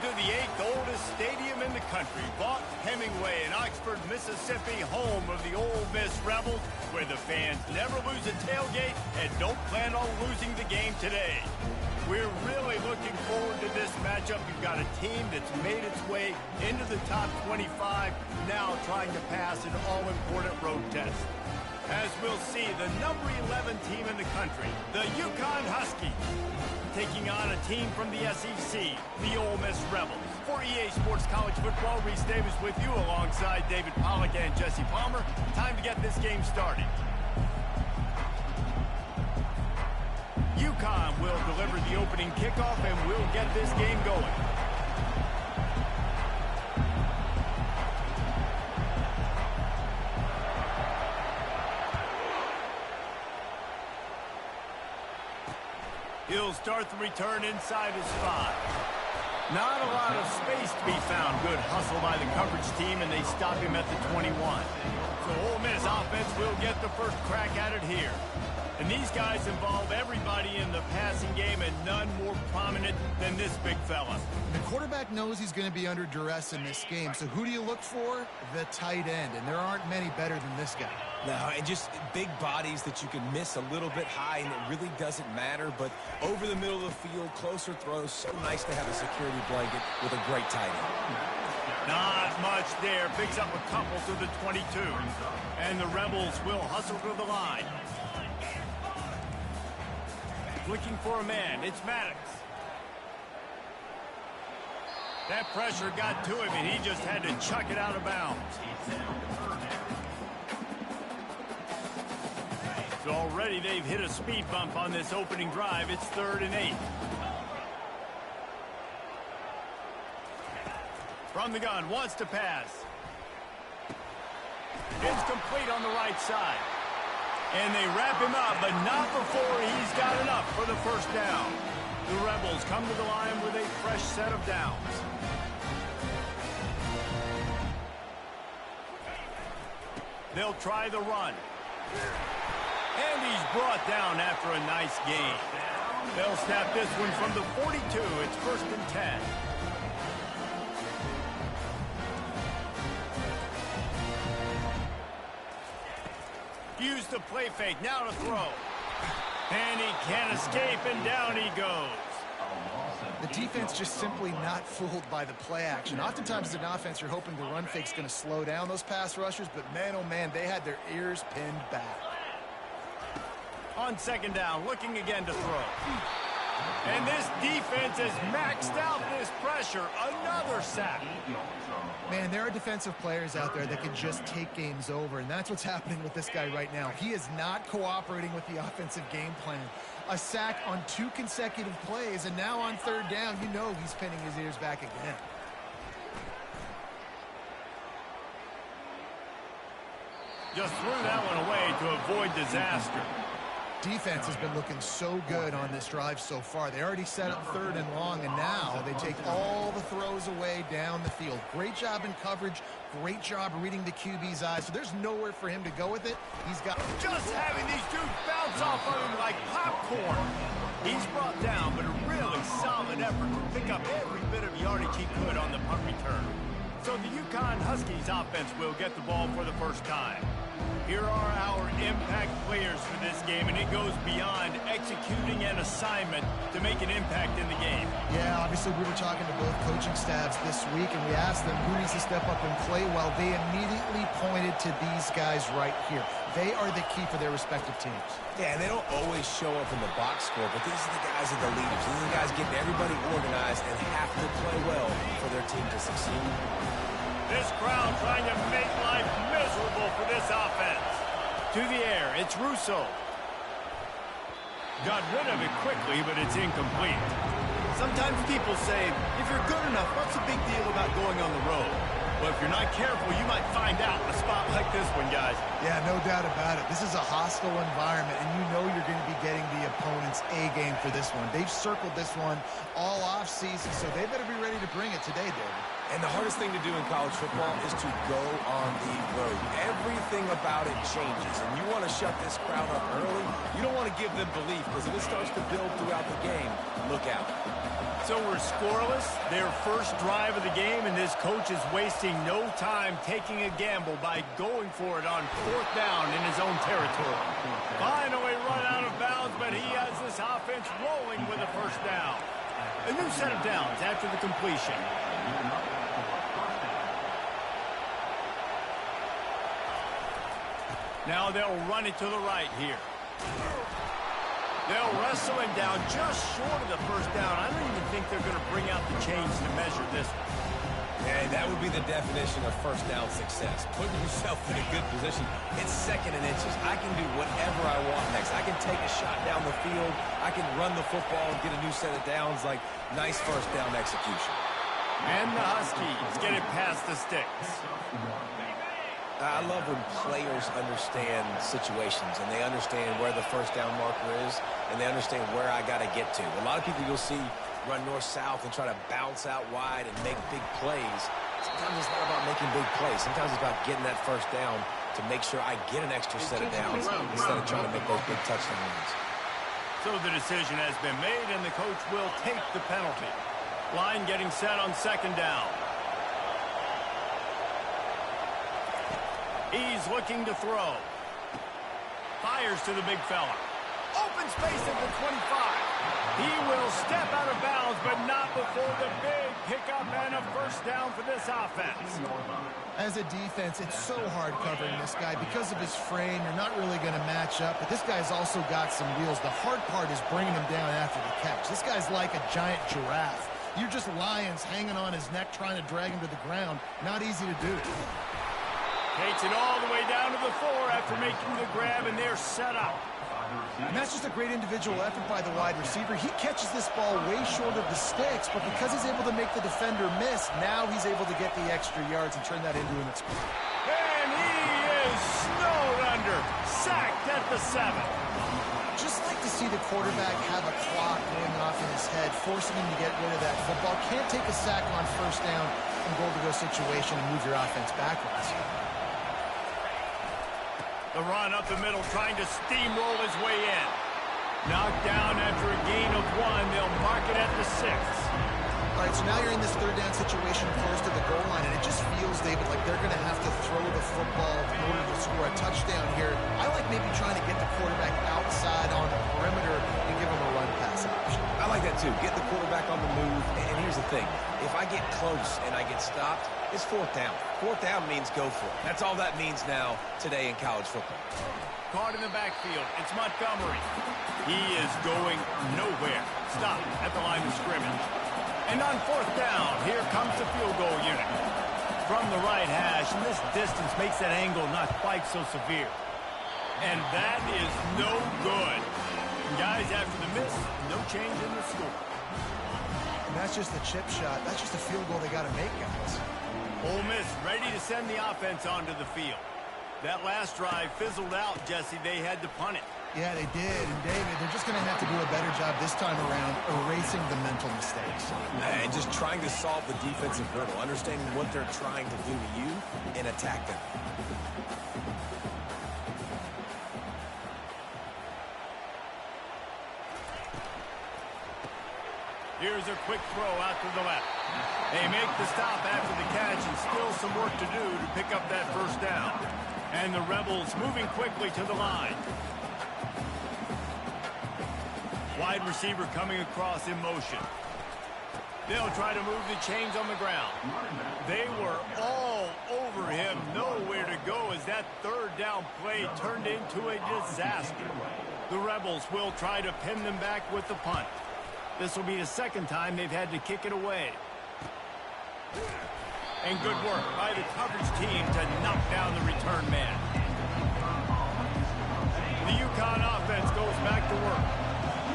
to the 8th oldest stadium in the country, Vaught Hemingway in Oxford, Mississippi, home of the Ole Miss Rebels, where the fans never lose a tailgate and don't plan on losing the game today. We're really looking forward to this matchup. You've got a team that's made its way into the top 25, now trying to pass an all-important road test. As we'll see, the number 11 team in the country, the Uconn Huskies, taking on a team from the SEC, the Ole Miss Rebels. For EA Sports College Football, Reese Davis with you alongside David Pollack and Jesse Palmer. Time to get this game started. Uconn will deliver the opening kickoff and we'll get this game going. He'll start the return inside his 5. Not a lot of space to be found. Good hustle by the coverage team, and they stop him at the 21. So Ole Miss offense will get the first crack at it here. And these guys involve everybody in the passing game, and none more prominent than this big fella. The quarterback knows he's going to be under duress in this game, so who do you look for? The tight end, and there aren't many better than this guy. No, and just big bodies that you can miss a little bit high, and it really doesn't matter. But over the middle of the field, closer throws, so nice to have a security blanket with a great tight end. Not much there. Picks up a couple to the 22. And the Rebels will hustle to the line. Looking for a man. It's Maddox. That pressure got to him, and he just had to chuck it out of bounds. So already they've hit a speed bump on this opening drive. It's 3rd and 8. From the gun, wants to pass. It's complete on the right side. And they wrap him up, but not before he's got enough for the first down. The Rebels come to the line with a fresh set of downs. They'll try the run. And he's brought down after a nice gain. They'll snap this one from the 42. It's 1st and 10. Use the play fake. Now to throw. And he can't escape, and down he goes. The defense just simply not fooled by the play action. Oftentimes as an offense, you're hoping the run fake's going to slow down those pass rushers, but man, oh man, they had their ears pinned back. On 2nd down, looking again to throw. And this defense has maxed out this pressure. Another sack. Man, there are defensive players out there that can just take games over, and that's what's happening with this guy right now. He is not cooperating with the offensive game plan. A sack on 2 consecutive plays, and now on 3rd down, you know he's pinning his ears back again. Just threw that one away to avoid disaster. Defense has been looking so good on this drive so far. They already set up 3rd and long, and now they take all the throws away down the field. Great job in coverage. Great job reading the QB's eyes. So there's nowhere for him to go with it. He's got just having these dudes bounce off of him like popcorn. He's brought down, but a really solid effort to pick up every bit of yardage he could on the punt return. So the Uconn Huskies offense will get the ball for the first time. Here are our impact players for this game, and it goes beyond executing an assignment to make an impact in the game. Yeah, obviously we were talking to both coaching staffs this week, and we asked them who needs to step up and play well. They immediately pointed to these guys right here. They are the key for their respective teams. Yeah, and they don't always show up in the box score, but these are the guys that are the leaders. These are the guys getting everybody organized and have to play well for their team to succeed. This crowd trying to make life miserable for this offense. To the air, it's Russo. Got rid of it quickly, but it's incomplete. Sometimes people say, if you're good enough, what's the big deal about going on the road? Well, if you're not careful, you might find out in a spot like this one, guys. Yeah, no doubt about it. This is a hostile environment, and you know you're going to be getting the opponent's A game for this one. They've circled this one all off season, so they better be ready to bring it today, David. And the hardest thing to do in college football is to go on the road. Everything about it changes, and you want to shut this crowd up early. You don't want to give them belief, because if it starts to build throughout the game, look out. So we're scoreless, their first drive of the game, and this coach is wasting no time taking a gamble by going for it on 4th down in his own territory. Finally run out of bounds, but he has this offense rolling with a first down. A new set of downs after the completion. Now they'll run it to the right here. They'll wrestle him down just short of the first down. I don't even think they're going to bring out the chains to measure this one. And that would be the definition of first down success. Putting yourself in a good position. It's 2nd and inches. I can do whatever I want next. I can take a shot down the field. I can run the football and get a new set of downs. Like, nice first down execution. And the Huskies get it past the sticks. I love when players understand situations and they understand where the first down marker is and they understand where I got to get to. A lot of people you'll see run north-south and try to bounce out wide and make big plays. Sometimes it's not about making big plays. Sometimes it's about getting that first down to make sure I get an extra set of downs instead of trying to make those big touchdown runs. So the decision has been made, and the coach will take the penalty. Line getting set on 2nd down. He's looking to throw. Fires to the big fella. Open space at the 25. He will step out of bounds, but not before the big pickup and a first down for this offense. As a defense, it's so hard covering this guy. Because of his frame, you're not really going to match up, but this guy's also got some wheels. The hard part is bringing him down after the catch. This guy's like a giant giraffe. You're just lions hanging on his neck trying to drag him to the ground. Not easy to do. Takes it all the way down to the 4 after making the grab, and they're set up. And that's just a great individual effort by the wide receiver. He catches this ball way short of the sticks, but because he's able to make the defender miss, now he's able to get the extra yards and turn that into an experience. And he is snowed under, sacked at the 7. Just like to see the quarterback have a clock going off in his head, forcing him to get rid of that football. Can't take a sack on first down and goal-to-go situation and move your offense backwards. The run up the middle, trying to steamroll his way in. Knocked down after a gain of 1. They'll mark it at the 6. All right, so now you're in this 3rd down situation close to the goal line, and it just feels, David, like they're going to have to throw the football in order to score a touchdown here. I like maybe trying to get the quarterback outside on the perimeter and give him a run-pass option. I like that too. Get the quarterback on the move. And here's the thing. If I get close and I get stopped, it's 4th down. 4th down means go for it. That's all that means now today in college football. Caught in the backfield. It's Montgomery. He is going nowhere. Stop at the line of scrimmage. And on 4th down, here comes the field goal unit. From the right hash, and this distance makes that angle not quite so severe. And that is no good. Guys, after the miss, no change in the score. And that's just a chip shot. That's just a field goal they got to make, guys. Ole Miss ready to send the offense onto the field. That last drive fizzled out, Jesse. They had to punt it. Yeah, they did. And, David, they're just going to have to do a better job this time around erasing the mental mistakes. And just trying to solve the defensive hurdle, understanding what they're trying to do to you and attack them. Here's a quick throw out to the left. They make the stop after the catch, and still some work to do to pick up that first down. And the Rebels moving quickly to the line. Wide receiver coming across in motion. They'll try to move the chains on the ground. They were all over him, nowhere to go as that 3rd down play turned into a disaster. The Rebels will try to pin them back with the punt. This will be the 2nd time they've had to kick it away. And good work by the coverage team to knock down the return man. The Uconn offense goes back to work.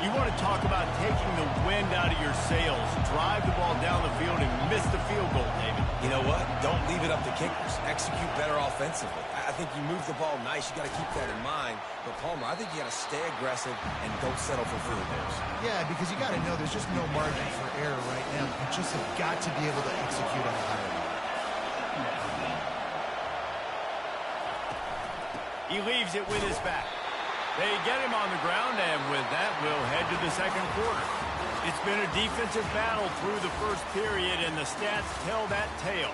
You want to talk about taking the wind out of your sails. Drive the ball down the field and miss the field goal, David. You know what? Don't leave it up to kickers. Execute better offensively. I think you move the ball nice. You got to keep that in mind. But, Palmer, I think you got to stay aggressive and don't settle for field goals. Yeah, because you got to know there's just no margin for error right now. You just have got to be able to execute at a higher level. He leaves it with his back. They get him on the ground, and with that, we'll head to the second quarter. It's been a defensive battle through the first period, and the stats tell that tale.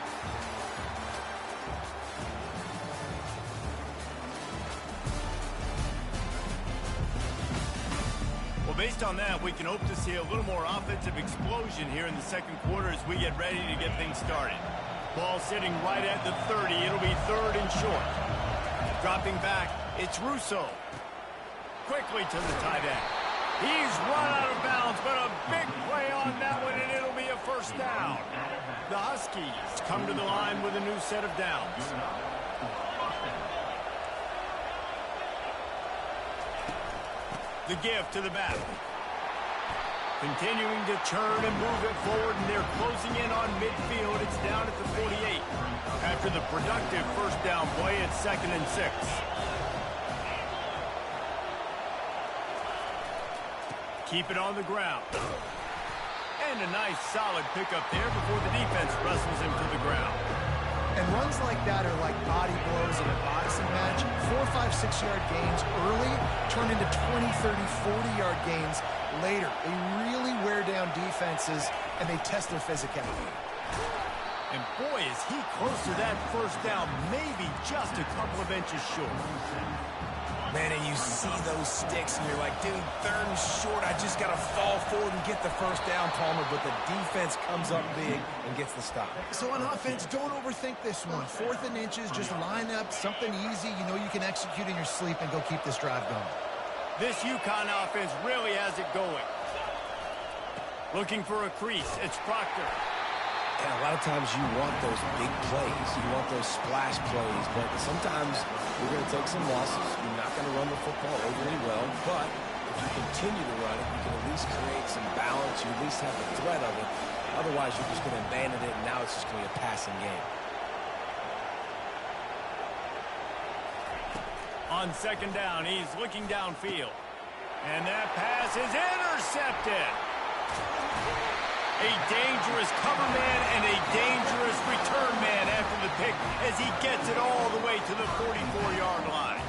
Well, based on that, we can hope to see a little more offensive explosion here in the second quarter as we get ready to get things started. Ball sitting right at the 30. It'll be third and short. Dropping back, it's Russo. Quickly to the tight end. He's run out of bounds, but a big play on that one, and it'll be a first down. The Huskies come to the line with a new set of downs. The give to the back. Continuing to churn and move it forward, and they're closing in on midfield. It's down at the 48. After the productive first down play, it's 2nd and 6. Keep it on the ground. And a nice solid pickup there before the defense wrestles him to the ground. And runs like that are like body blows in a boxing match. 4, 5, 6-yard gains early turn into 20, 30, 40-yard gains later. They really wear down defenses, and they test their physicality. And boy, is he close to that first down, maybe just a couple of inches short. Man, and you see those sticks, and you're like, dude, 3rd and short. I just got to fall forward and get the first down, Palmer. But the defense comes up big and gets the stop. So on offense, don't overthink this one. 4th and inches, just line up something easy you know you can execute in your sleep and go keep this drive going. This Uconn offense really has it going. Looking for a crease. It's Proctor. And a lot of times you want those big plays. You want those splash plays. But sometimes you're going to take some losses. You're not going to run the football overly well. But if you continue to run it, you can at least create some balance. You at least have the threat of it. Otherwise, you're just going to abandon it, and now it's just going to be a passing game. On 2nd down, he's looking downfield. And that pass is intercepted. A dangerous cover man and a dangerous return man after the pick as he gets it all the way to the 44-yard line.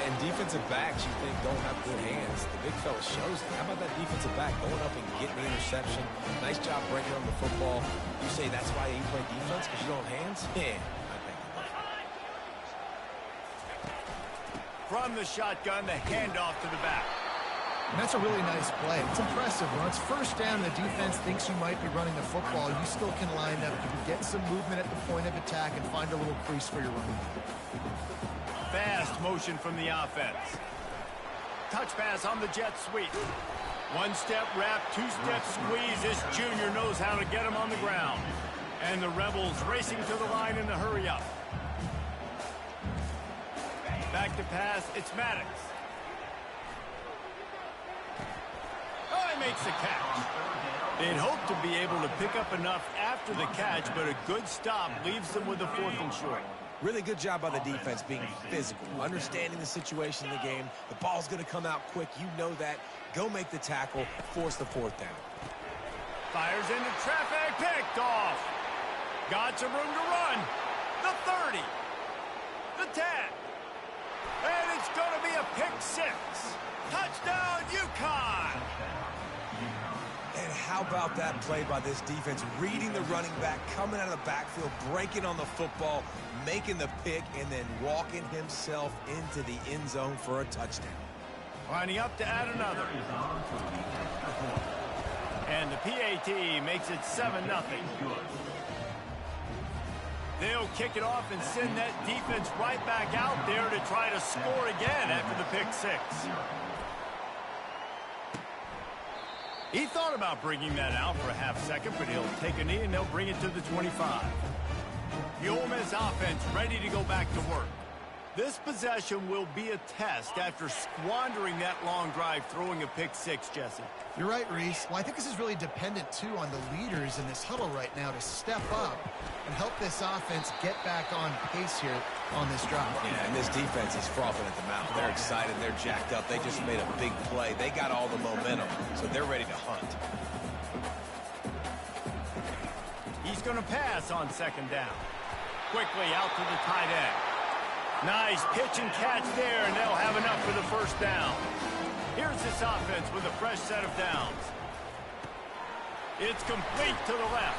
And defensive backs, you think, don't have good hands. The big fella shows it. How about that defensive back going up and getting the interception? Nice job breaking on the football. You say that's why you play defense, because you don't have hands? Yeah, I think you're right. From the shotgun, the handoff to the back. And that's a really nice play. It's impressive. When it's first down and the defense thinks you might be running the football, you still can line up. You can get some movement at the point of attack and find a little crease for your running. Fast motion from the offense. Touch pass on the jet sweep. 1-step wrap, 2-step squeeze. This junior knows how to get him on the ground. And the Rebels racing to the line in the hurry up. Back to pass, it's Maddox. Makes the catch. They'd hope to be able to pick up enough after the catch, but a good stop leaves them with a 4th and short. Really good job by the defense being physical, understanding the situation in the game. The ball's going to come out quick. You know that. Go make the tackle, force the 4th down. Fires into traffic, picked off. Got some room to run. The 30. The 10. And it's going to be a pick 6. Touchdown, Uconn! And how about that play by this defense, reading the running back, coming out of the backfield, breaking on the football, making the pick, and then walking himself into the end zone for a touchdown. Lining up to add another. And the PAT makes it 7-0. They'll kick it off and send that defense right back out there to try to score again after the pick 6. He thought about bringing that out for a half second, but he'll take a knee and they'll bring it to the 25. The Ole Miss offense ready to go back to work. This possession will be a test after squandering that long drive, throwing a pick six, Jesse. You're right, Reese. Well, I think this is really dependent, too, on the leaders in this huddle right now to step up and help this offense get back on pace here on this drive. Yeah, and this defense is frothing at the mouth. They're excited. They're jacked up. They just made a big play. They got all the momentum, so they're ready to hunt. He's going to pass on second down. Quickly out to the tight end. Nice pitch and catch there, and they'll have enough for the first down. Here's this offense with a fresh set of downs. It's complete to the left.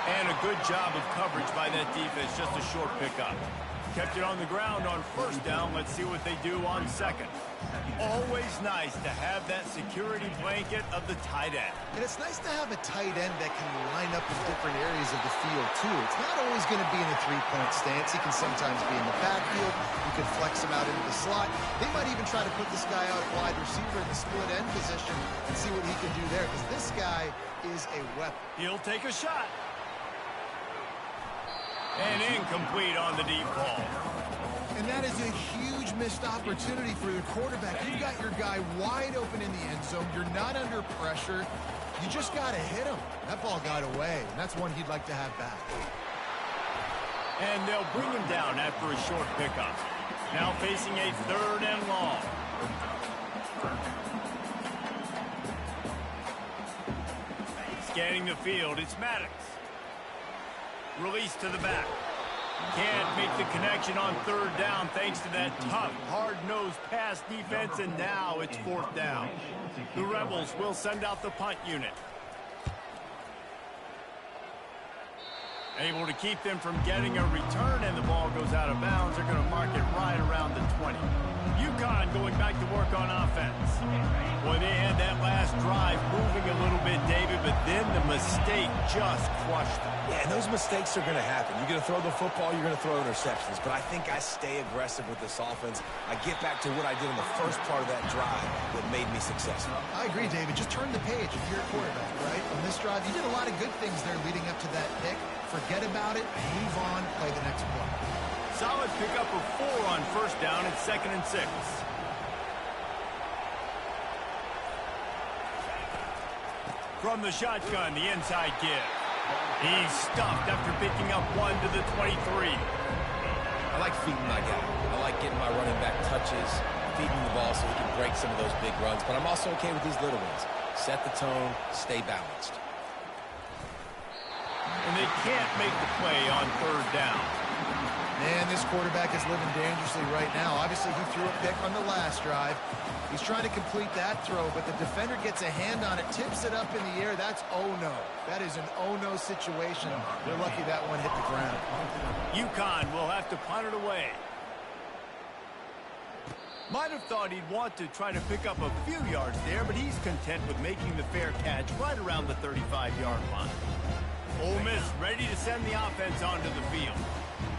And a good job of coverage by that defense, just a short pickup. Kept it on the ground on first down. Let's see what they do on second. Always nice to have that security blanket of the tight end. And it's nice to have a tight end that can line up in different areas of the field, too. It's not always going to be in a three-point stance. He can sometimes be in the backfield. You could flex him out into the slot. They might even try to put this guy out wide receiver in the split end position and see what he can do there, because this guy is a weapon. He'll take a shot. And incomplete on the deep ball. And that is a huge missed opportunity for the quarterback. You've got your guy wide open in the end zone. You're not under pressure. You just got to hit him. That ball got away, and that's one he'd like to have back. And they'll bring him down after a short pickup. Now facing a third and long. Scanning the field, it's Maddox. Release to the back. Can't make the connection on third down thanks to that tough, hard-nosed pass defense, and now it's fourth down. The Rebels will send out the punt unit. Able to keep them from getting a return, and the ball goes out of bounds. They're going to mark it right around the 20. Uconn going back to work on offense. Boy, they had that last drive moving a little bit, David, but then the mistake just crushed them. Yeah, and those mistakes are going to happen. You're going to throw the football, you're going to throw interceptions. But I think I stay aggressive with this offense. I get back to what I did in the first part of that drive that made me successful. I agree, David. Just turn the page if you're a quarterback, right? On this drive, you did a lot of good things there leading up to that pick. Forget about it, move on, play the next play. Solid pickup of 4 on first down at 2nd and 6. From the shotgun, the inside give. He's stuffed after picking up 1 to the 23. I like feeding my guy. I like getting my running back touches, feeding the ball so he can break some of those big runs. But I'm also okay with these little ones. Set the tone, stay balanced. And they can't make the play on third down. Man, this quarterback is living dangerously right now. Obviously, he threw a pick on the last drive. He's trying to complete that throw, but the defender gets a hand on it, tips it up in the air. That's oh-no. That is an oh-no situation. They're lucky that one hit the ground. Uconn will have to punt it away. Might have thought he'd want to try to pick up a few yards there, but he's content with making the fair catch right around the 35-yard line. Ole Miss ready to send the offense onto the field.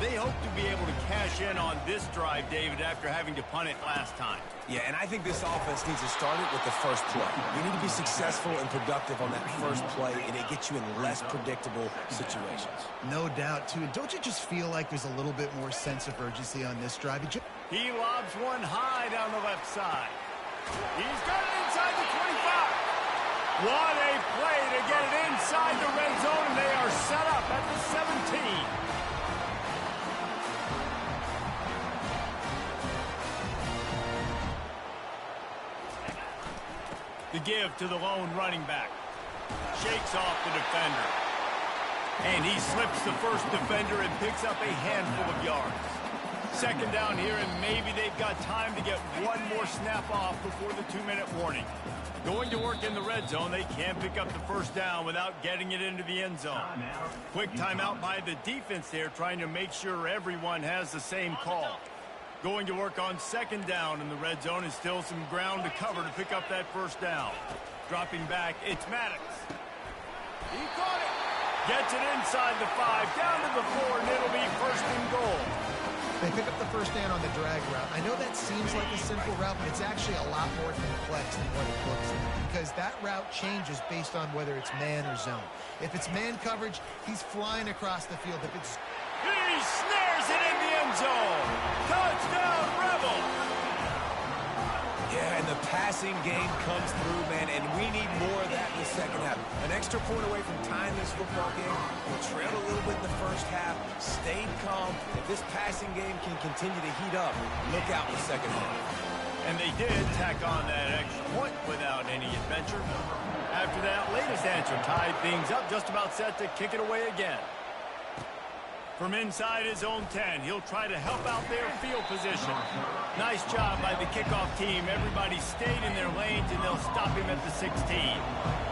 They hope to be able to cash in on this drive, David, after having to punt it last time. Yeah, and I think this offense needs to start it with the first play. You need to be successful and productive on that first play, and it gets you in less predictable situations. No doubt, too. And don't you just feel like there's a little bit more sense of urgency on this drive? He lobs one high down the left side. He's got it inside the 25. What a play to get it inside the red zone, and they are set up at the 17. The give to the lone running back. Shakes off the defender. And he slips the first defender and picks up a handful of yards. Second down here, and maybe they've got time to get one more snap off before the 2-minute warning. Going to work in the red zone, they can't pick up the first down without getting it into the end zone. Quick timeout by the defense there, trying to make sure everyone has the same call. Going to work on second down in the red zone, and still some ground to cover to pick up that first down. Dropping back, it's Maddox. He caught it. Gets it inside the 5, down to the 4, and it'll be first and goal. They pick up the first down on the drag route. I know that seems like a simple route, but it's actually a lot more complex than what it looks like, because that route changes based on whether it's man or zone. If it's man coverage, he's flying across the field. If it's He snares it in the end zone. Touchdown, Rebels. Yeah, and the passing game comes through, man, and we need more of that in the second half. An extra point away from tying this football game. We trailed a little bit in the first half, stayed calm. If this passing game can continue to heat up, look out in the second half. And they did tack on that extra point without any adventure. After that latest answer tied things up, just about set to kick it away again. From inside his own 10, he'll try to help out their field position. Nice job by the kickoff team. Everybody stayed in their lanes, and they'll stop him at the 16.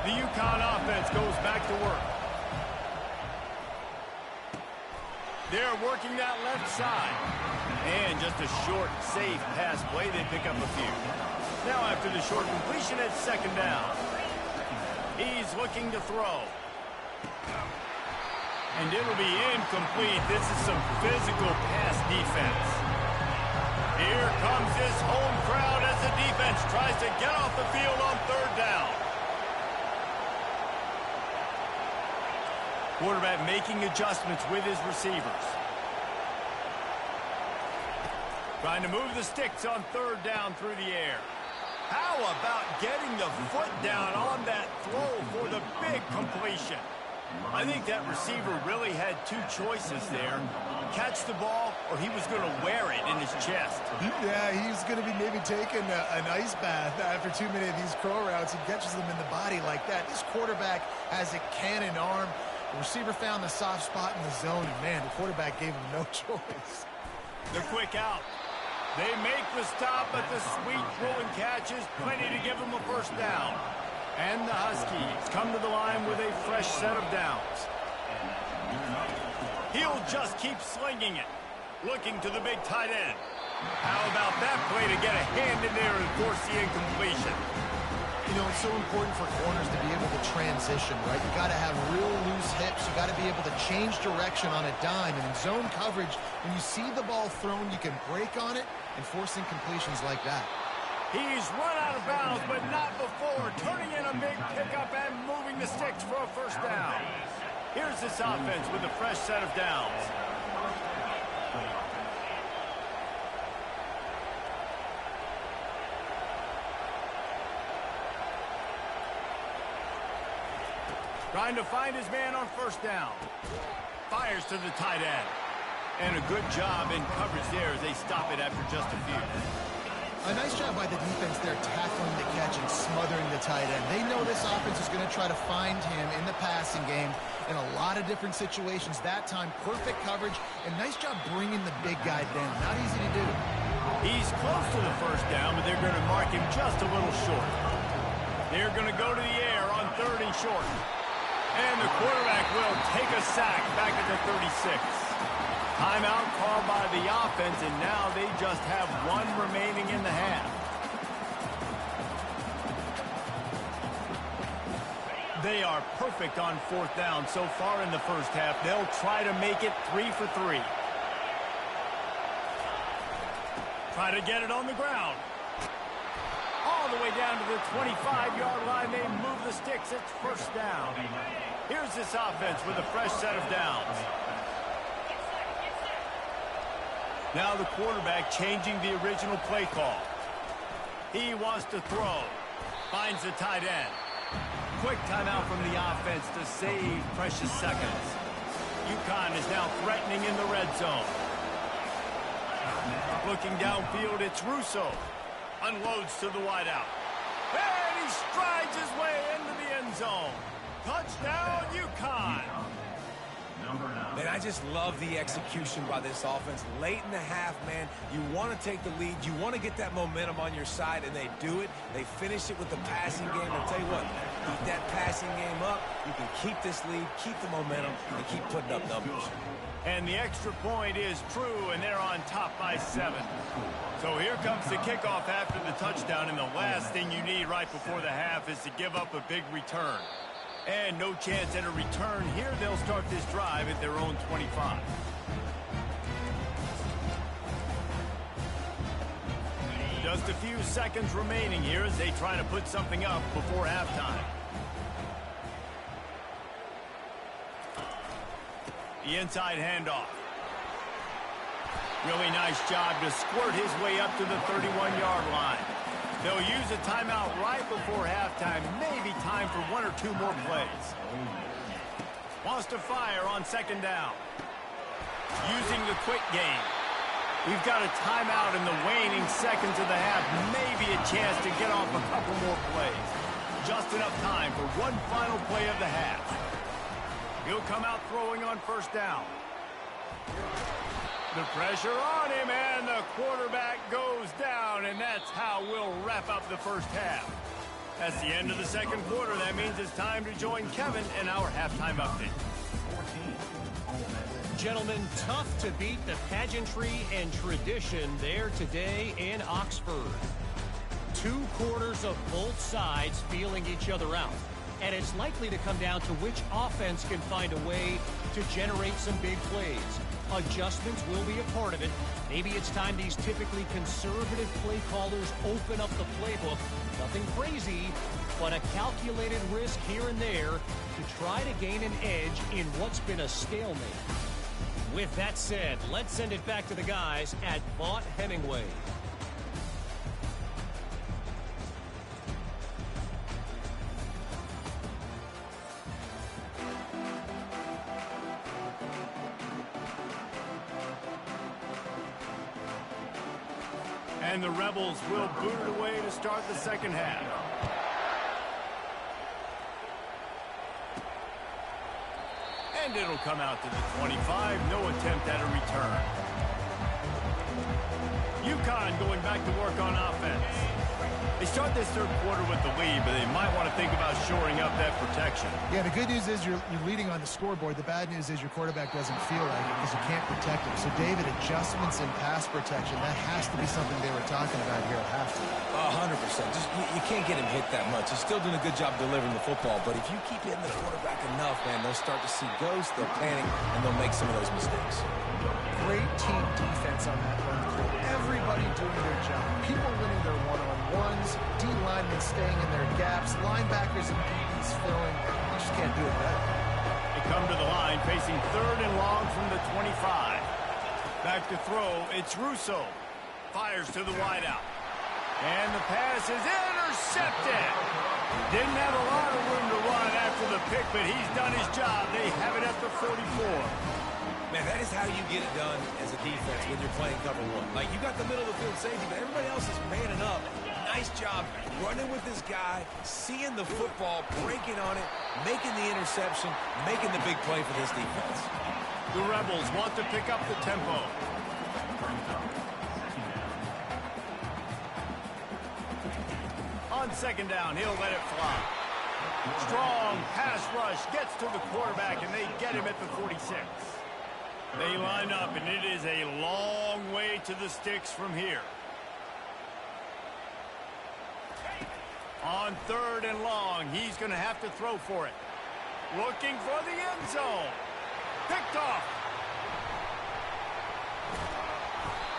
The Uconn offense goes back to work. They're working that left side. And just a short, safe pass play. They pick up a few. Now after the short completion, it's second down. He's looking to throw. And it'll be incomplete. This is some physical pass defense. Here comes his home crowd as the defense tries to get off the field on third down. Quarterback making adjustments with his receivers. Trying to move the sticks on third down through the air. How about getting the foot down on that throw for the big completion? I think that receiver really had two choices there. Catch the ball, or he was going to wear it in his chest. Yeah, he's going to be maybe taking an ice bath after too many of these crow routes. He catches them in the body like that. This quarterback has a cannon arm. The receiver found the soft spot in the zone, and, man, the quarterback gave him no choice. The quick out. They make the stop, but the sweet throwing catch is plenty to give them a first down. And the Huskies come to the line with a fresh set of downs. He'll just keep slinging it. Looking to the big tight end. How about that play to get a hand in there and force the incompletion? You know, it's so important for corners to be able to transition, right? You got to have real loose hips. You got to be able to change direction on a dime. And in zone coverage, when you see the ball thrown, you can break on it and force incompletions like that. He's run out of bounds, but not before. Turning in a big pickup and moving the sticks for a first down. Here's this offense with a fresh set of downs. Trying to find his man on first down. Fires to the tight end. And a good job in coverage there as they stop it after just a few. A nice job by the defense there tackling the catch and smothering the tight end. They know this offense is going to try to find him in the passing game in a lot of different situations. That time, perfect coverage, and nice job bringing the big guy down. Not easy to do. He's close to the first down, but they're going to mark him just a little short. They're going to go to the air on third and short. And the quarterback will take a sack back at the 36. Timeout called by the offense, and now they just have one remaining in the half. They are perfect on fourth down so far in the first half. They'll try to make it 3 for 3. Try to get it on the ground. All the way down to the 25-yard line. They move the sticks. It's first down. Here's this offense with a fresh set of downs. Now the quarterback changing the original play call. He wants to throw. Finds the tight end. Quick timeout from the offense to save precious seconds. Uconn is now threatening in the red zone. Looking downfield, it's Russo. Unloads to the wideout. And he strides his way into the end zone. Touchdown, Uconn. Man, I just love the execution by this offense. Late in the half, man, you want to take the lead. You want to get that momentum on your side, and they do it. They finish it with the passing game. I'll tell you what, keep that passing game up. You can keep this lead, keep the momentum, and keep putting up numbers. And the extra point is true, and they're on top by 7. So here comes the kickoff after the touchdown, and the last thing you need right before the half is to give up a big return. And no chance at a return here. They'll start this drive at their own 25. Just a few seconds remaining here as they try to put something up before halftime. The inside handoff. Really nice job to squirt his way up to the 31-yard line. They'll use a timeout right before halftime. Maybe time for one or two more plays. Wants to fire on second down. Using the quick game. We've got a timeout in the waning seconds of the half. Maybe a chance to get off a couple more plays. Just enough time for one final play of the half. He'll come out throwing on first down. The pressure on him, and the quarterback goes down, and that's how we'll wrap up the first half. That's the end of the second quarter. That means it's time to join Kevin in our halftime update. Gentlemen, tough to beat the pageantry and tradition there today in Oxford. 2 quarters of both sides feeling each other out. And it's likely to come down to which offense can find a way to generate some big plays. Adjustments will be a part of it. Maybe it's time these typically conservative play callers open up the playbook. Nothing crazy, but a calculated risk here and there to try to gain an edge in what's been a stalemate. With that said, let's send it back to the guys at Vaught Hemingway. And the Rebels will boot it away to start the second half. And it'll come out to the 25. No attempt at a return. Uconn going back to work on offense. They start this third quarter with the lead, but they might want to think about shoring up that protection. Yeah, the good news is you're leading on the scoreboard. The bad news is your quarterback doesn't feel like it because you can't protect him. So, David, adjustments in pass protection, that has to be something they were talking about here at halftime. 100%. Just you can't get him hit that much. He's still doing a good job delivering the football, but if you keep hitting the quarterback enough, man, they'll start to see ghosts, they'll panic, and they'll make some of those mistakes. Great team defense on that run through. Everybody doing their job. People winning their one-on-ones, D linemen staying in their gaps, linebackers and DBs filling. You just can't do it better. They come to the line facing third and long from the 25. Back to throw, it's Russo. Fires to the wideout. And the pass is intercepted. Didn't have a lot of room to run after the pick, but he's done his job. They have it at the 44. Man, that is how you get it done as a defense when you're playing cover one. Like, you got the middle of the field safety, but everybody else is manning up. Nice job running with this guy, seeing the football, breaking on it, making the interception, making the big play for this defense. The Rebels want to pick up the tempo. On second down, he'll let it fly. Strong pass rush gets to the quarterback, and they get him at the 46. They line up, and it is a long way to the sticks from here. On third and long, he's going to have to throw for it. Looking for the end zone. Picked off.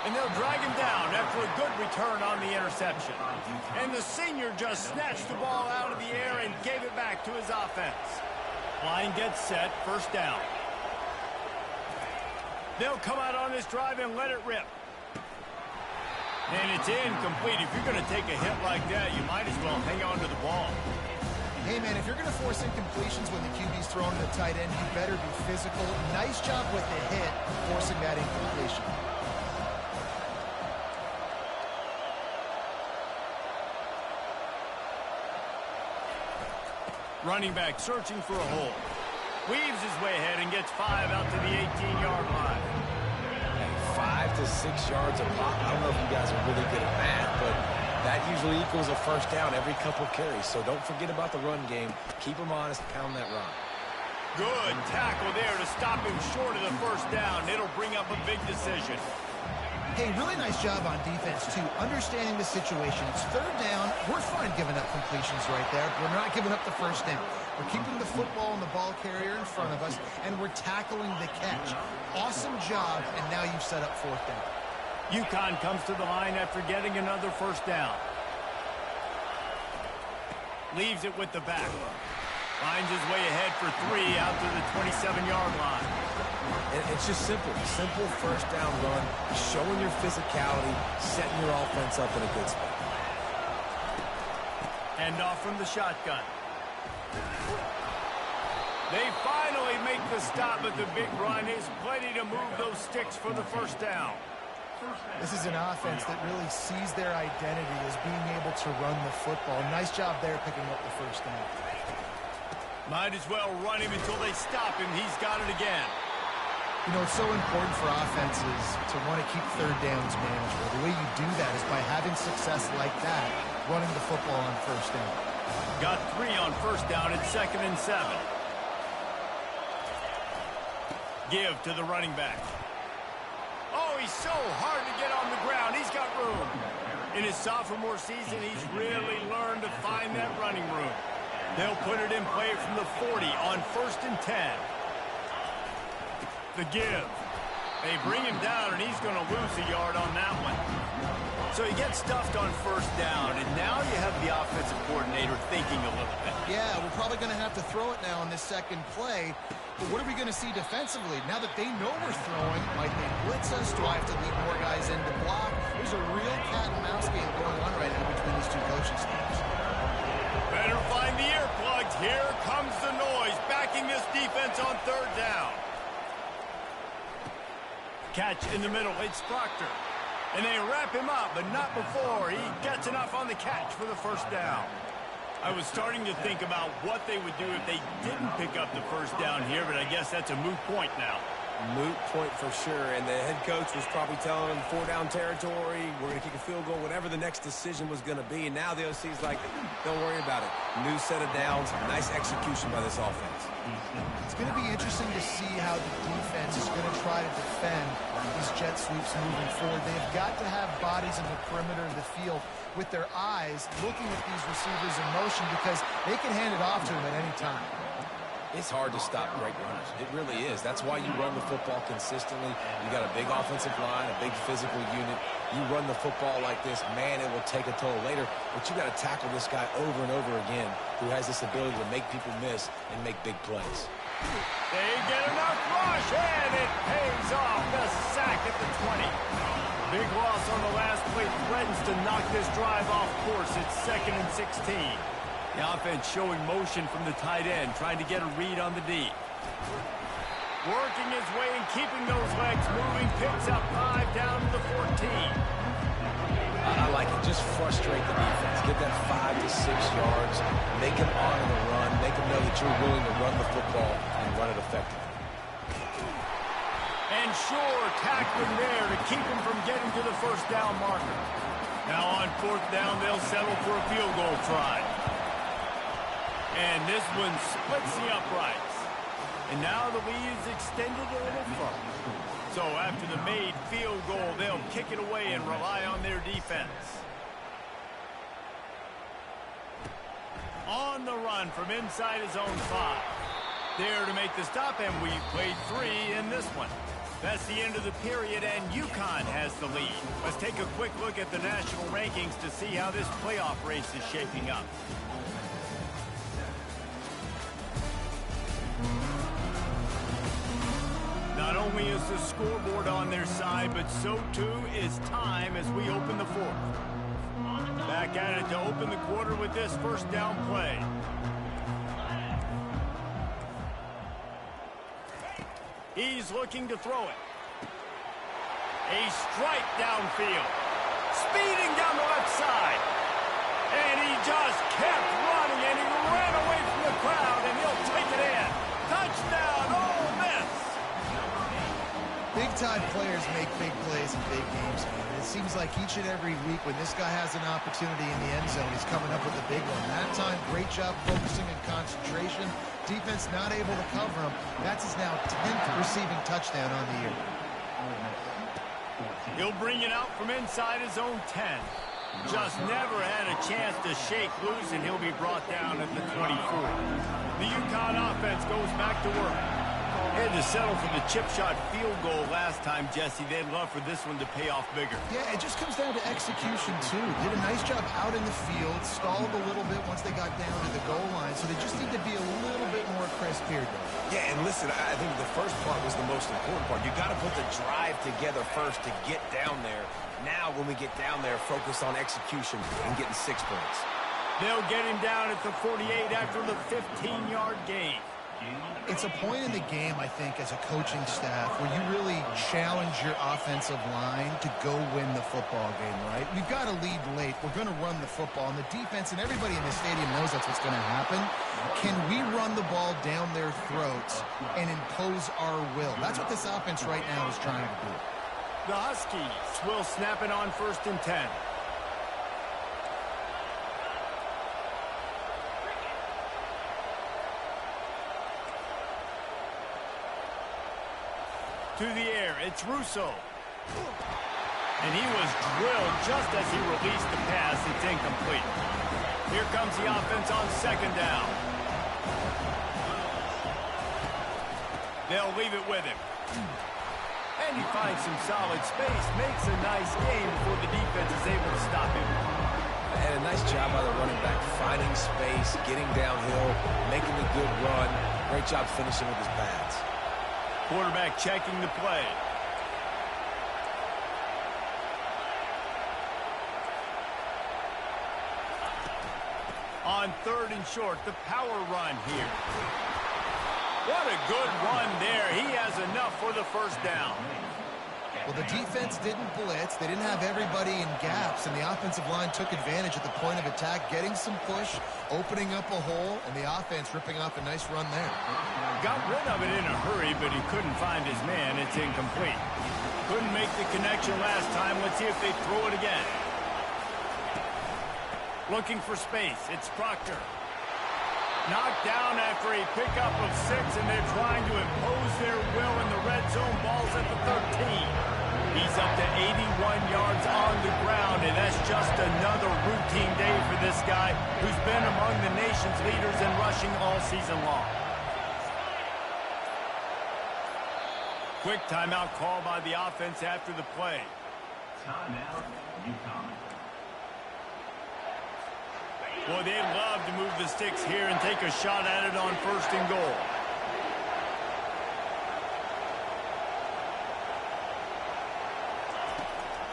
And they'll drag him down after a good return on the interception. And the senior just snatched the ball out of the air and gave it back to his offense. Line gets set, first down. They'll come out on this drive and let it rip. And it's incomplete. If you're going to take a hit like that, you might as well hang on to the ball. Hey, man, if you're going to force incompletions when the QB's throwing to the tight end, you better be physical. Nice job with the hit, forcing that incompletion. Running back searching for a hole. Weaves his way ahead and gets 5 out to the 18-yard line. 5 to 6 yards a pop. I don't know if you guys are really good at math, but that usually equals a first down every couple carries. So don't forget about the run game. Keep them honest, pound that run. Good tackle there to stop him short of the first down. It'll bring up a big decision. Hey, really nice job on defense, too, understanding the situation. It's third down. We're fine giving up completions right there. We're not giving up the first down. We're keeping the football and the ball carrier in front of us, and we're tackling the catch. Awesome job, and now you've set up fourth down. Uconn comes to the line after getting another first down. Leaves it with the back. Finds his way ahead for 3 out to the 27-yard line. And it's just simple. Simple first down run, showing your physicality, setting your offense up in a good spot. Hand off from the shotgun. They finally make the stop at the big run. Is plenty to move those sticks for the first down. This is an offense that really sees their identity as being able to run the football. Nice job there picking up the first down. Might as well run him until they stop him. He's got it again. You know, it's so important for offenses to want to keep third downs manageable. The way you do that is by having success like that, running the football on first down. Got 3 on first down at 2nd and 7. Give to the running back. Oh, he's so hard to get on the ground. He's got room. In his sophomore season, he's really learned to find that running room. They'll put it in play from the 40 on 1st and 10. The give. They bring him down, and he's going to lose a yard on that one. So he gets stuffed on first down, and now you have the offensive coordinator thinking a little bit. Yeah, we're probably going to have to throw it now on this second play. But what are we going to see defensively? Now that they know we're throwing, might they blitz us? Do I have to lead more guys in to block? There's a real cat and mouse game going on right now between these two coaching staffs. Better find the earplugs. Here comes the noise, backing this defense on 3rd down. Catch in the middle. It's Proctor. And they wrap him up, but not before he gets enough on the catch for the first down. I was starting to think about what they would do if they didn't pick up the first down here, but I guess that's a moot point now. Moot point for sure, and the head coach was probably telling them 4-down territory, we're going to kick a field goal, whatever the next decision was going to be. And now the OC's like, don't worry about it. New set of downs, nice execution by this offense. It's going to be interesting to see how the defense is going to try to defend these jet sweeps moving forward. They've got to have bodies in the perimeter of the field with their eyes looking at these receivers in motion because they can hand it off to them at any time. It's hard to stop great runners. It really is. That's why you run the football consistently. You got a big offensive line, a big physical unit. You run the football like this, man, it will take a toll later. But you got to tackle this guy over and over again who has this ability to make people miss and make big plays. They get enough rush, and it pays off. The sack at the 20. Big loss on the last play threatens to knock this drive off course. It's 2nd and 16. The offense showing motion from the tight end, trying to get a read on the D. Working his way and keeping those legs moving, picks up 5 down to the 14. I like it. Just frustrate the defense. Get that 5 to 6 yards. Make them honor the run. Make them know that you're willing to run the football and run it effectively. And sure, tackling there to keep him from getting to the first down marker. Now on 4th down, they'll settle for a field goal try. And this one splits the uprights. And now the lead is extended a little further. So after the made field goal, they'll kick it away and rely on their defense. On the run from inside his own 5. There to make the stop, and we've played 3 in this one. That's the end of the period, and Uconn has the lead. Let's take a quick look at the national rankings to see how this playoff race is shaping up. Not only is the scoreboard on their side, but so too is time as we open the 4th. Back at it to open the quarter with this first down play. He's looking to throw it. A strike downfield. Speeding down the left side. And he just kept running, and he ran away from the crowd, and he'll take it in. Touchdown, Ole Miss! Big-time players make big plays in big games, man. It seems like each and every week when this guy has an opportunity in the end zone, he's coming up with a big one. That time, great job focusing and concentration. Defense not able to cover him. That's his now 10th receiving touchdown on the year. He'll bring it out from inside his own 10. Just never had a chance to shake loose, and he'll be brought down at the 24. The Uconn offense goes back to work. They had to settle for the chip shot field goal last time, Jesse. They'd love for this one to pay off bigger. Yeah, it just comes down to execution, too. Did a nice job out in the field, stalled a little bit once they got down to the goal line. so they just need to be a little bit more crisp here, though. Yeah, and listen, I think the first part was the most important part. You got to put the drive together first to get down there. Now, when we get down there, focus on execution and getting 6 points. They'll get him down at the 48 after the 15-yard gain. It's a point in the game, I think, as a coaching staff where you really challenge your offensive line to go win the football game, right? We've got to lead late. We're going to run the football. And the defense and everybody in the stadium knows that's what's going to happen. Can we run the ball down their throats and impose our will? That's what this offense right now is trying to do. The Huskies will snap it on 1st and 10. To the air, it's Russo. And he was drilled just as he released the pass. It's incomplete. Here comes the offense on 2nd down. They'll leave it with him. And he finds some solid space, makes a nice game before the defense is able to stop him. And a nice job by the running back, finding space, getting downhill, making a good run. Great job finishing with his pads. Quarterback checking the play. On 3rd and short, the power run here. What a good run there. He has enough for the 1st down. Well, the defense didn't blitz. They didn't have everybody in gaps, and the offensive line took advantage at the point of attack, getting some push, opening up a hole, and the offense ripping off a nice run there. Got rid of it in a hurry, but he couldn't find his man. It's incomplete. Couldn't make the connection last time. Let's see if they throw it again. Looking for space. It's Proctor. Knocked down after a pickup of 6, and they're trying to impose their will in the red zone. Ball's at the 13. He's up to 81 yards on the ground, and that's just another routine day for this guy who's been among the nation's leaders in rushing all season long. Quick timeout call by the offense after the play. Timeout, Uconn. Boy, they'd love to move the sticks here and take a shot at it on 1st and goal.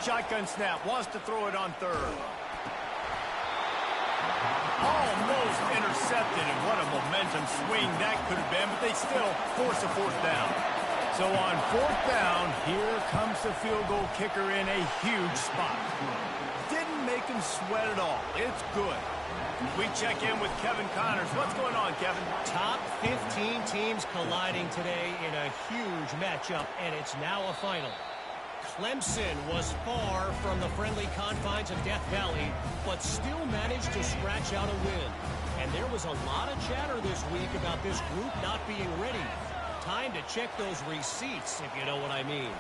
Shotgun snap, wants to throw it on 3rd. Almost intercepted, and what a momentum swing that could have been, but they still force a 4th down. So on 4th down, here comes the field goal kicker in a huge spot. Didn't make him sweat at all. It's good. We check in with Kevin Connors. What's going on, Kevin? Top 15 teams colliding today in a huge matchup, and it's now a final. Clemson was far from the friendly confines of Death Valley, but still managed to scratch out a win. And there was a lot of chatter this week about this group not being ready. Time to check those receipts, if you know what I mean.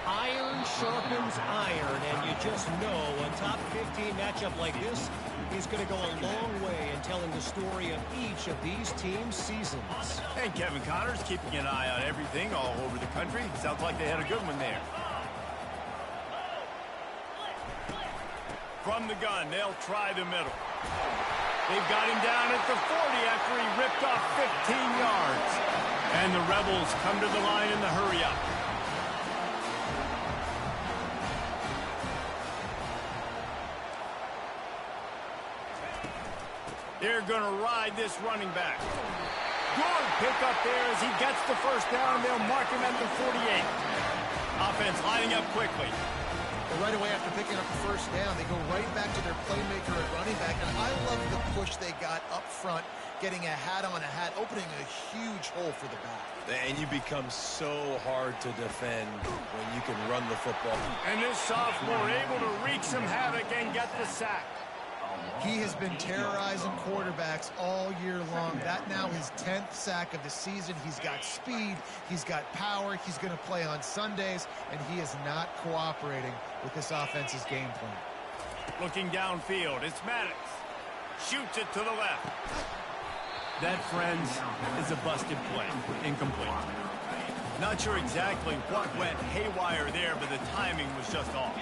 Iron sharpens iron, and you just know a top 15 matchup like this is going to go a long way in telling the story of each of these teams' seasons. And Kevin Connors keeping an eye on everything all over the country. Sounds like they had a good one there. From the gun, they'll try the middle. They've got him down at the 40 after he ripped off 15 yards. And the Rebels come to the line in the hurry-up. They're going to ride this running back. Good pickup there as he gets the 1st down. They'll mark him at the 48. Offense lining up quickly. Well, right away after picking up the 1st down, they go right back to their playmaker at running back. And I love the push they got up front, getting a hat on a hat, opening a huge hole for the back. And you become so hard to defend when you can run the football. And this sophomore able to wreak some havoc and get the sack. He has been terrorizing quarterbacks all year long. That now his 10th sack of the season. He's got speed. He's got power. He's going to play on Sundays, and he is not cooperating with this offense's game plan. Looking downfield, it's Maddox. Shoots it to the left. That, friends, is a busted play. Incomplete. Not sure exactly what went haywire there, but the timing was just off.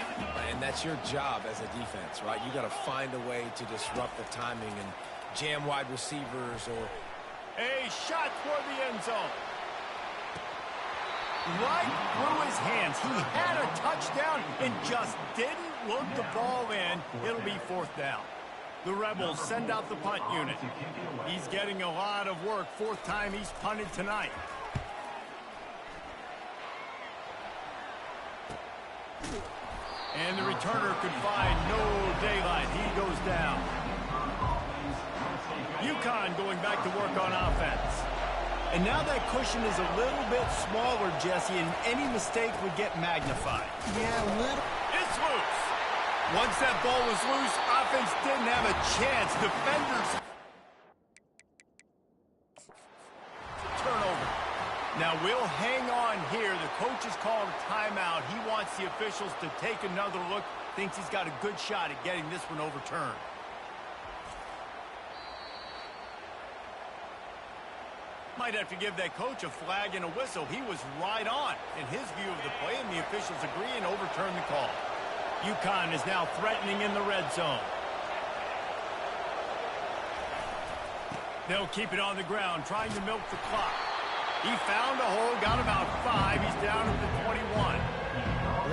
And that's your job as a defense, right? You got to find a way to disrupt the timing, and jam wide receivers or... A shot toward the end zone. Right through his hands. He had a touchdown and just didn't look the ball in. It'll be 4th down. The Rebels send out the punt unit. He's getting a lot of work. 4th time he's punted tonight. And the returner could find no daylight. He goes down. Uconn going back to work on offense. And now that cushion is a little bit smaller, Jesse, and any mistake would get magnified. Yeah, a little. It's loose. Once that ball was loose, offense didn't have a chance. Defenders. Turnover. Now we'll hang on here. The coach has called a timeout. He wants the officials to take another look. Thinks he's got a good shot at getting this one overturned. Might have to give that coach a flag and a whistle. He was right on in his view of the play, and the officials agree and overturn the call. Uconn is now threatening in the red zone. They'll keep it on the ground, trying to milk the clock. He found a hole, got about 5. He's down at the 21.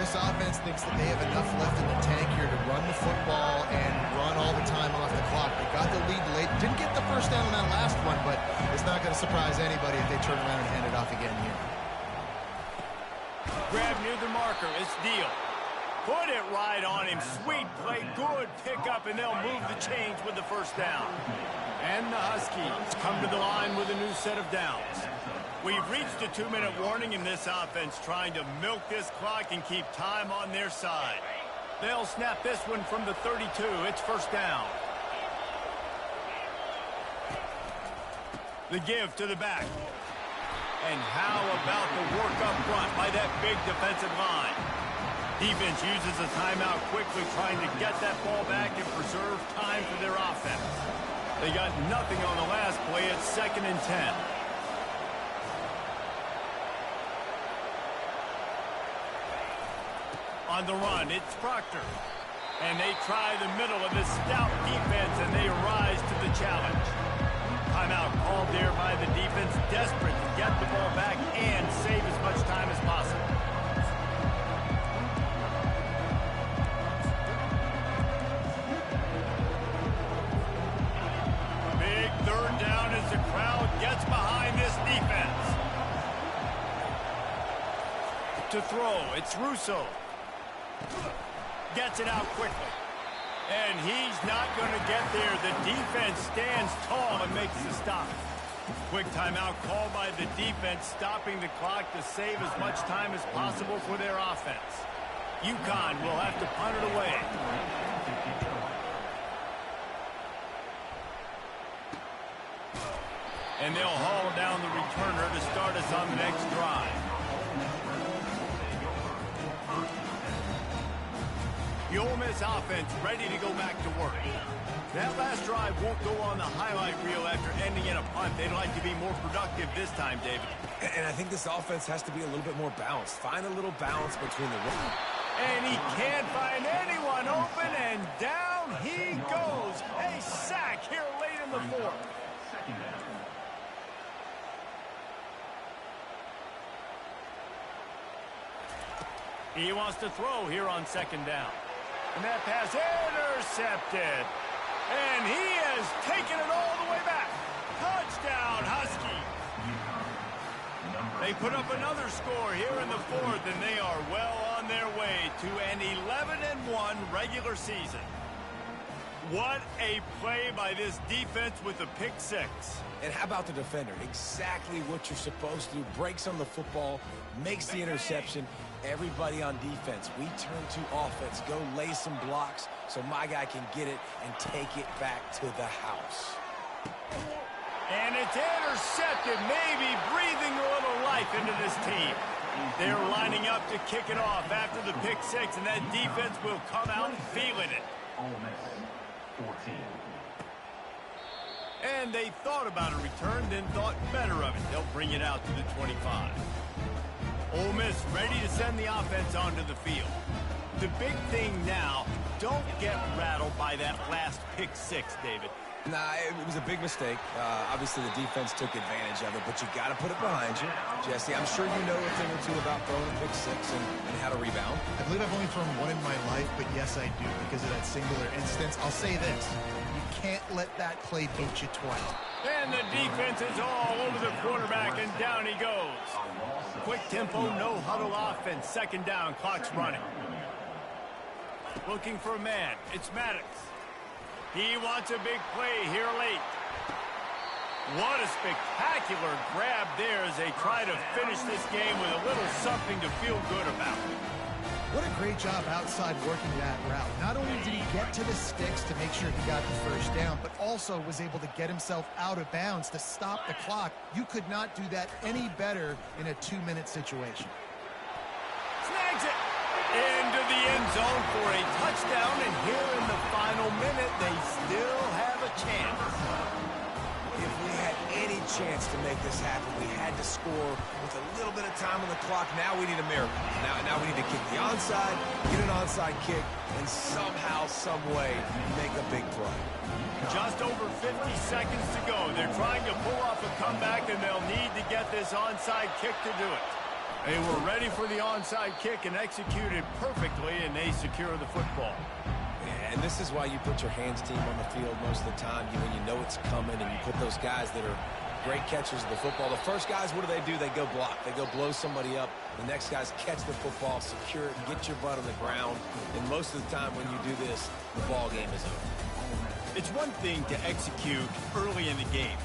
This offense thinks that they have enough left in the tank here to run the football and run all the time off the clock. They got the lead late. Didn't get the first down on that last one, but it's not going to surprise anybody if they turn around and hand it off again here. Grab near the marker. It's Deal. Put it right on him. Sweet play. Good pickup, and they'll move the chains with the first down. And the Huskies come to the line with a new set of downs. We've reached a 2-minute warning in this offense, trying to milk this clock and keep time on their side. They'll snap this one from the 32. It's first down. The give to the back. And how about the work up front by that big defensive line? Defense uses a timeout quickly, trying to get that ball back and preserve time for their offense. They got nothing on the last play. It's 2nd and 10. On the run, it's Proctor. And they try the middle of this stout defense, and they rise to the challenge. Timeout called there by the defense, desperate to get the ball back and save as much time as possible. Big 3rd down as the crowd gets behind this defense. To throw, it's Russo. Gets it out quickly. And he's not going to get there. The defense stands tall and makes the stop. Quick timeout called by the defense, stopping the clock to save as much time as possible for their offense. Uconn will have to punt it away. And they'll haul down the returner to start us on the next drive. The Ole Miss offense ready to go back to work. That last drive won't go on the highlight reel after ending in a punt. They'd like to be more productive this time, David. And I think this offense has to be a little bit more balanced. Find a little balance between the... And he can't find anyone open, and down he goes. A sack here late in the 4th. He wants to throw here on 2nd down. And that pass intercepted. And he has taken it all the way back. Touchdown, Husky. They put up another score here in the 4th, and they are well on their way to an 11-1 regular season. What a play by this defense with a pick 6. And how about the defender? Exactly what you're supposed to do. Breaks on the football, makes the interception. Everybody on defense, we turn to offense. Go lay some blocks so my guy can get it and take it back to the house. And it's intercepted, maybe breathing a little life into this team. They're lining up to kick it off after the pick 6, and that defense will come out feeling it. Ole Miss, 14. And they thought about a return, then thought better of it. They'll bring it out to the 25. Ole Miss ready to send the offense onto the field. The big thing now, don't get rattled by that last pick 6, David. Nah, it was a big mistake. Obviously, the defense took advantage of it, but you got to put it behind you. Jesse, I'm sure you know a thing or two about throwing a pick six and how to rebound. I believe I've only thrown one in my life, but yes, I do because of that singular instance. I'll say this. You can't let that play beat you twice. And the defense is all over the quarterback, and down he goes. Quick tempo, no huddle offense. Second down, clock's running. Looking for a man. It's Maddox. He wants a big play here late. What a spectacular grab there as they try to finish this game with a little something to feel good about. What a great job outside working that route. Not only did he get to the sticks to make sure he got the first down, but also was able to get himself out of bounds to stop the clock. You could not do that any better in a 2-minute situation. Snags it into the end zone for a touchdown, and here in the final minute, they still have a chance. If we had any chance to make this happen, we had to score with a little bit of time on the clock. Now we need a miracle. Now we need to kick the onside, get an onside kick, and somehow, some way, make a big play. Just over 50 seconds to go. They're trying to pull off a comeback, and they'll need to get this onside kick to do it. They were ready for the onside kick and executed perfectly, and they secure the football. Yeah, and this is why you put your hands team on the field most of the time when you know it's coming, and you put those guys that are great catchers of the football. The first guys, what do? They go block. They go blow somebody up. The next guys catch the football, secure it, get your butt on the ground. And most of the time when you do this, the ball game is over. It's one thing to execute early in the game.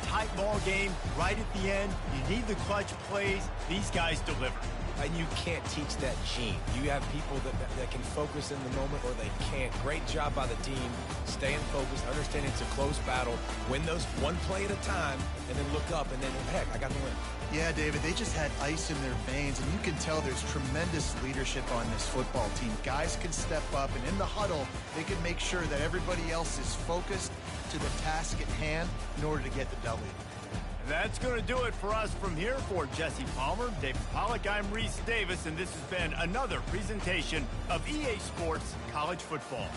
Tight ball game, right at the end. You need the clutch plays. These guys deliver. And you can't teach that gene. You have people that can focus in the moment or they can't. Great job by the team, staying focused, understanding it's a close battle, win those one play at a time, and then look up and then, heck, I got the win. Yeah, David, they just had ice in their veins, and you can tell there's tremendous leadership on this football team. Guys can step up, and in the huddle, they can make sure that everybody else is focused to the task at hand in order to get the W. That's going to do it for us from here. For Jesse Palmer, David Pollack, I'm Reese Davis, and this has been another presentation of EA Sports College Football.